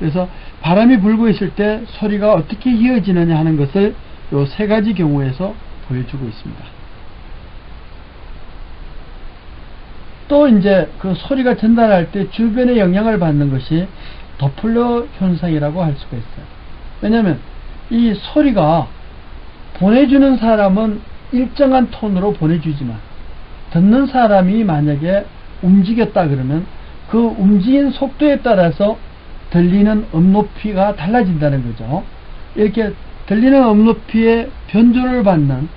그래서 바람이 불고 있을 때 소리가 어떻게 이어지느냐 하는 것을 요 세 가지 경우에서 보여주고 있습니다. 또 이제 그 소리가 전달할 때 주변의 영향을 받는 것이 도플러 현상이라고 할 수가 있어요. 왜냐하면 이 소리가 보내주는 사람은 일정한 톤으로 보내주지만 듣는 사람이 만약에 움직였다 그러면 그 움직인 속도에 따라서 들리는 음높이가 달라진다는 거죠. 이렇게 들리는 음높이의 변조를 받는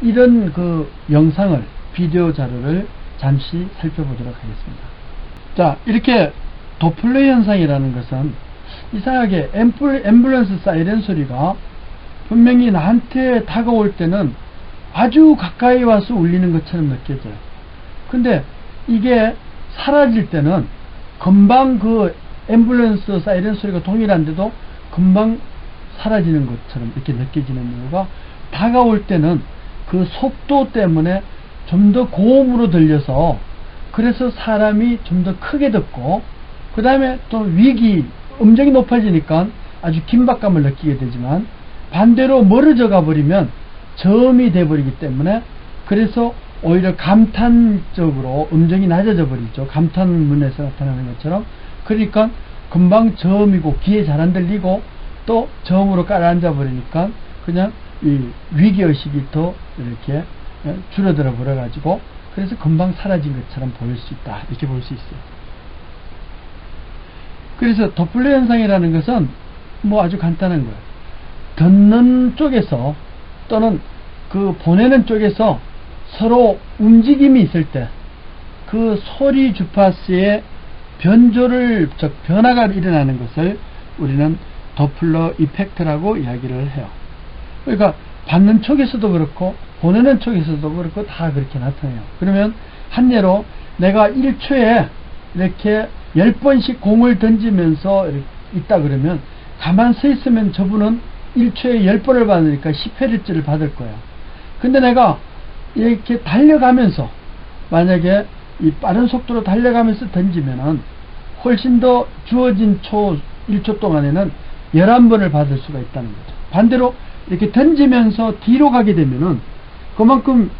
이런 그 영상을, 비디오 자료를 잠시 살펴보도록 하겠습니다. 자, 이렇게 도플러 현상이라는 것은 이상하게 앰뷸런스 사이렌 소리가 분명히 나한테 다가올 때는 아주 가까이 와서 울리는 것처럼 느껴져요. 근데 이게 사라질 때는 금방 그 앰뷸런스 사이렌 소리가 동일한데도 금방 사라지는 것처럼 이렇게 느껴지는 이유가, 다가올 때는 그 속도 때문에 좀 더 고음으로 들려서 그래서 사람이 좀 더 크게 듣고, 그 다음에 또 위기, 음정이 높아지니까 아주 긴박감을 느끼게 되지만, 반대로 멀어져 가버리면 저음이 돼버리기 때문에 그래서 오히려 감탄적으로 음정이 낮아져 버리죠. 감탄문에서 나타나는 것처럼. 그러니까 금방 저음이고 귀에 잘 안 들리고 또 저음으로 깔아앉아 버리니까 그냥 이 위기의식이 더 이렇게 줄어들어 버려 가지고 그래서 금방 사라진 것처럼 보일 수 있다, 이렇게 볼 수 있어요. 그래서 도플러 현상이라는 것은 뭐 아주 간단한 거예요. 듣는 쪽에서 또는 그 보내는 쪽에서 서로 움직임이 있을 때 그 소리 주파수의 변조를, 즉 변화가 일어나는 것을 우리는 도플러 이펙트라고 이야기를 해요. 그러니까 받는 쪽에서도 그렇고 보내는 쪽에서도 그렇고 다 그렇게 나타나요. 그러면 한 예로 내가 1초에 이렇게 10번씩 공을 던지면서 있다 그러면 가만 서 있으면 저분은 1초에 10번을 받으니까 10Hz를 받을 거예요. 근데 내가 이렇게 달려가면서 만약에 이 빠른 속도로 달려가면서 던지면은 훨씬 더 주어진 1초 동안에는 11번을 받을 수가 있다는 거죠. 반대로 이렇게 던지면서 뒤로 가게 되면은 그만큼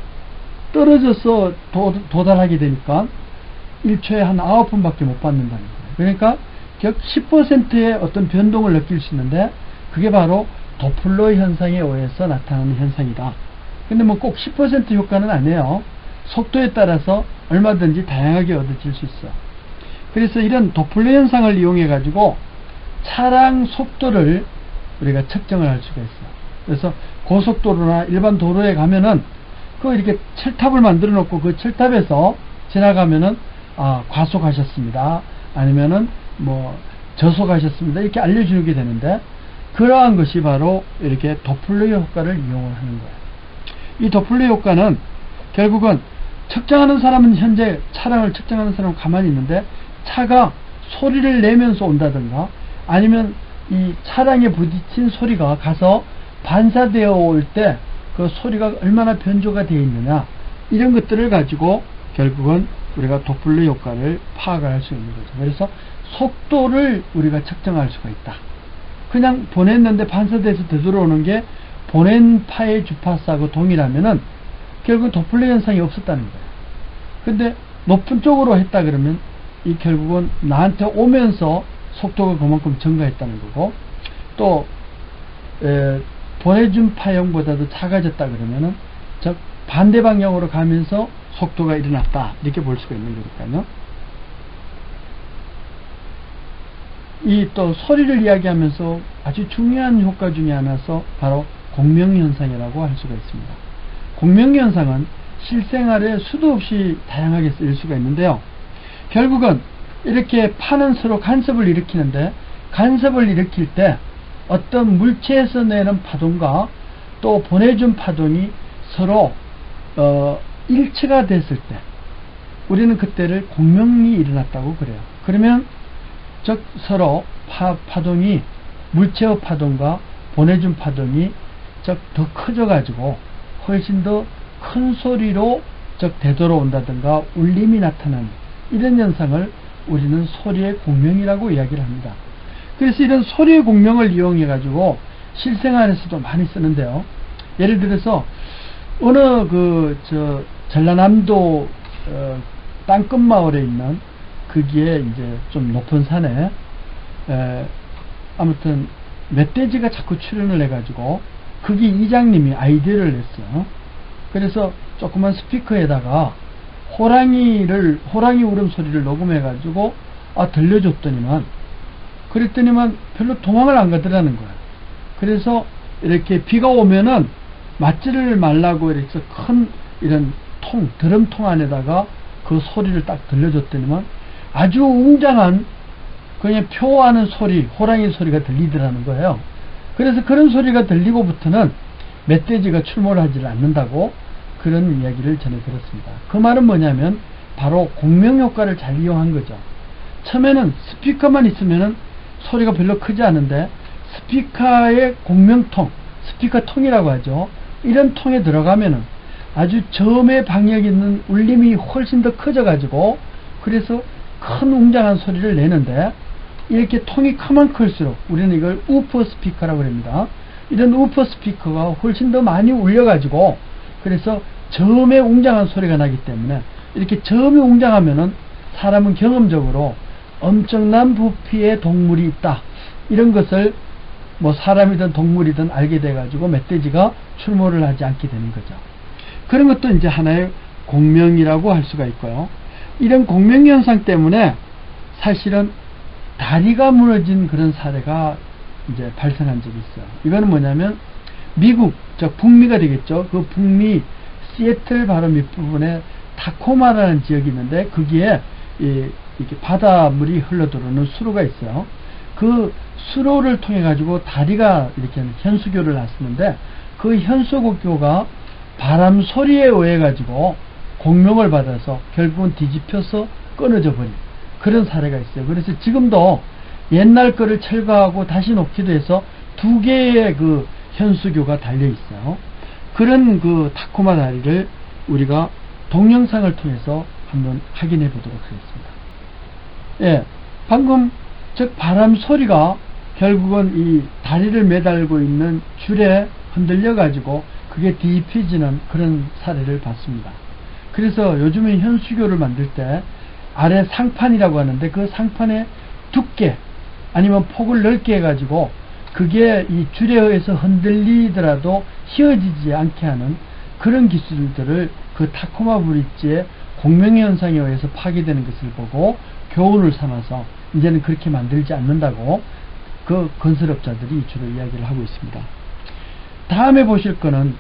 떨어져서 도달하게 되니까 1초에 한 9번 밖에 못 받는다는 거예요. 그러니까 약 10%의 어떤 변동을 느낄 수 있는데 그게 바로 도플러 현상에 의해서 나타나는 현상이다. 근데 뭐 꼭 10% 효과는 아니에요. 속도에 따라서 얼마든지 다양하게 얻어질 수 있어. 그래서 이런 도플러 현상을 이용해 가지고 차량 속도를 우리가 측정을 할 수가 있어요. 그래서 고속도로나 일반 도로에 가면은 그 이렇게 철탑을 만들어 놓고 그 철탑에서 지나가면은 과속하셨습니다, 아니면은 뭐 저속하셨습니다, 이렇게 알려주게 되는데, 그러한 것이 바로 이렇게 도플러 효과를 이용을 하는 거예요. 이 도플러 효과는 결국은 측정하는 사람은 현재 차량을 측정하는 사람은 가만히 있는데 차가 소리를 내면서 온다든가 아니면 이 차량에 부딪힌 소리가 가서 반사되어 올 때 그 소리가 얼마나 변조가 되어 있느냐, 이런 것들을 가지고 결국은 우리가 도플러 효과를 파악을 할 수 있는 거죠. 그래서 속도를 우리가 측정할 수가 있다. 그냥 보냈는데 반사돼서 되돌아오는 게 보낸 파의 주파수하고 동일하면은 결국 도플러 현상이 없었다는 거예요. 근데 높은 쪽으로 했다 그러면 이 결국은 나한테 오면서 속도가 그만큼 증가했다는 거고, 또 보내준 파형보다도 작아졌다 그러면은 즉 반대 방향으로 가면서 속도가 일어났다, 이렇게 볼 수가 있는 거니까요. 이 또 소리를 이야기하면서 아주 중요한 효과 중에 하나서 바로 공명현상이라고 할 수가 있습니다. 공명현상은 실생활에 수도 없이 다양하게 쓰일 수가 있는데요. 결국은 이렇게 파는 서로 간섭을 일으키는데, 간섭을 일으킬 때 어떤 물체에서 내는 파동과 또 보내준 파동이 서로 일치가 됐을 때 우리는 그때를 공명이 일어났다고 그래요. 그러면 즉 서로 파동이, 물체의 파동과 보내준 파동이 즉 더 커져 가지고 훨씬 더 큰 소리로 즉 되돌아온다든가 울림이 나타나는 이런 현상을 우리는 소리의 공명이라고 이야기를 합니다. 그래서 이런 소리의 공명을 이용해 가지고 실생활에서도 많이 쓰는데요. 예를 들어서 어느 전라남도 땅끝마을에 있는 거기에 이제 좀 높은 산에 아무튼 멧돼지가 자꾸 출연을 해가지고 거기 이장님이 아이디어를 냈어요. 그래서 조그만 스피커에다가 호랑이 울음소리를 녹음해가지고 들려줬더니만 별로 도망을 안 가더라는 거야. 그래서 이렇게 비가 오면은 맞지를 말라고 이렇게 큰 이런 드럼통 안에다가 그 소리를 딱 들려줬더니만 아주 웅장한 그냥 표하는 소리, 호랑이 소리가 들리더라는 거예요. 그래서 그런 소리가 들리고부터는 멧돼지가 출몰하지 않는다고 그런 이야기를 전해 들었습니다. 그 말은 뭐냐면 바로 공명 효과를 잘 이용한 거죠. 처음에는 스피커만 있으면은 소리가 별로 크지 않은데 스피커의 공명통, 스피커통이라고 하죠. 이런 통에 들어가면은 아주 저음의 방역이 있는 울림이 훨씬 더 커져 가지고 그래서 큰 웅장한 소리를 내는데 이렇게 통이 크면 클수록 우리는 이걸 우퍼 스피커라고 합니다. 이런 우퍼 스피커가 훨씬 더 많이 울려 가지고 그래서 저음의 웅장한 소리가 나기 때문에 이렇게 저음이 웅장하면은 사람은 경험적으로 엄청난 부피의 동물이 있다 이런 것을 뭐 사람이든 동물이든 알게 돼 가지고 멧돼지가 출몰을 하지 않게 되는 거죠. 그런 것도 이제 하나의 공명이라고 할 수가 있고요. 이런 공명 현상 때문에 사실은 다리가 무너진 그런 사례가 이제 발생한 적이 있어요. 이거는 뭐냐면 미국, 북미가 되겠죠. 그 북미 시애틀 바로 밑부분에 타코마라는 지역이 있는데 거기에 이렇게 바닷물이 흘러들어오는 수로가 있어요. 그 수로를 통해 가지고 다리가 이렇게 현수교를 놨었는데 그 현수교가 바람 소리에 의해 가지고 공명을 받아서 결국은 뒤집혀서 끊어져 버린 그런 사례가 있어요. 그래서 지금도 옛날 거를 철거하고 다시 놓기도 해서 2개의 그 현수교가 달려 있어요. 그런 그 타코마 다리를 우리가 동영상을 통해서 한번 확인해 보도록 하겠습니다. 예, 방금 즉 바람 소리가 결국은 이 다리를 매달고 있는 줄에 흔들려 가지고 그게 뒤집혀지는 그런 사례를 봤습니다. 그래서 요즘에 현수교를 만들 때 아래 상판이라고 하는데 그 상판의 두께 아니면 폭을 넓게 해가지고 그게 이 줄에 의해서 흔들리더라도 휘어지지 않게 하는 그런 기술들을 그 타코마 브릿지의 공명현상에 의해서 파괴되는 것을 보고 교훈을 삼아서 이제는 그렇게 만들지 않는다고 그 건설업자들이 주로 이야기를 하고 있습니다. 다음에 보실 거는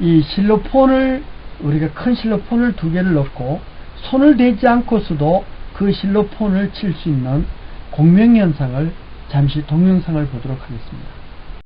이 실로폰을 우리가 큰 실로폰을 2개를 넣고 손을 대지 않고서도 그 실로폰을 칠 수 있는 공명현상을 잠시 동영상을 보도록 하겠습니다.